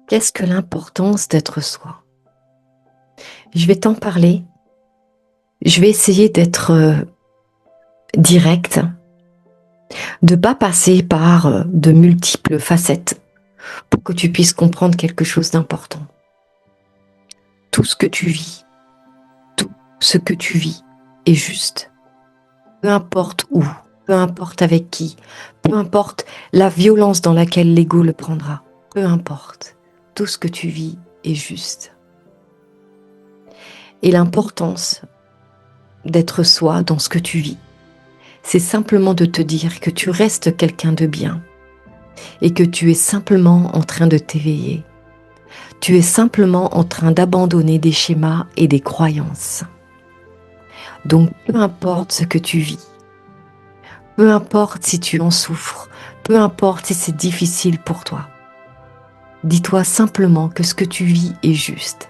Qu'est-ce que l'importance d'être soi? Je vais t'en parler. Je vais essayer d'être directe, de pas passer par de multiples facettes pour que tu puisses comprendre quelque chose d'important. Tout ce que tu vis, tout ce que tu vis est juste. Peu importe où, peu importe avec qui, peu importe la violence dans laquelle l'ego le prendra, peu importe. Tout ce que tu vis est juste. Et l'importance d'être soi dans ce que tu vis, c'est simplement de te dire que tu restes quelqu'un de bien et que tu es simplement en train de t'éveiller. Tu es simplement en train d'abandonner des schémas et des croyances. Donc peu importe ce que tu vis, peu importe si tu en souffres, peu importe si c'est difficile pour toi, dis-toi simplement que ce que tu vis est juste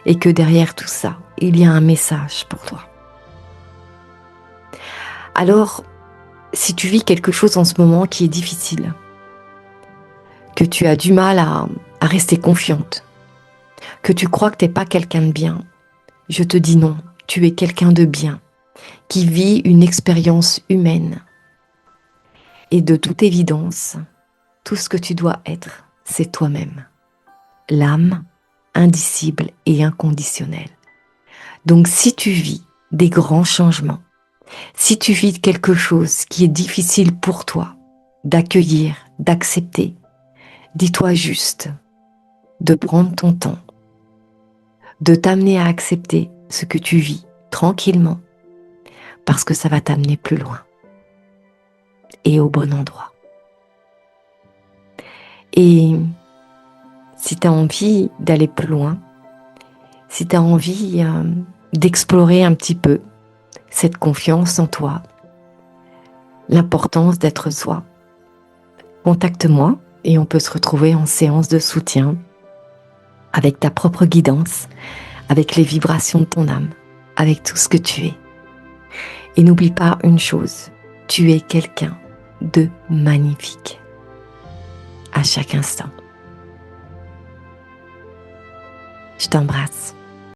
et que derrière tout ça, il y a un message pour toi. Alors, si tu vis quelque chose en ce moment qui est difficile, que tu as du mal à rester confiante, que tu crois que tu n'es pas quelqu'un de bien, je te dis non, tu es quelqu'un de bien, qui vit une expérience humaine. Et de toute évidence, tout ce que tu dois être, c'est toi-même. L'âme indicible et inconditionnelle. Donc si tu vis des grands changements, si tu vis quelque chose qui est difficile pour toi d'accueillir, d'accepter, dis-toi juste de prendre ton temps, de t'amener à accepter ce que tu vis tranquillement, parce que ça va t'amener plus loin et au bon endroit. Et si tu as envie d'aller plus loin, si tu as envie d'explorer un petit peu cette confiance en toi, l'importance d'être soi, contacte-moi et on peut se retrouver en séance de soutien avec ta propre guidance, avec les vibrations de ton âme, avec tout ce que tu es. Et n'oublie pas une chose, tu es quelqu'un de magnifique à chaque instant. Je t'embrasse.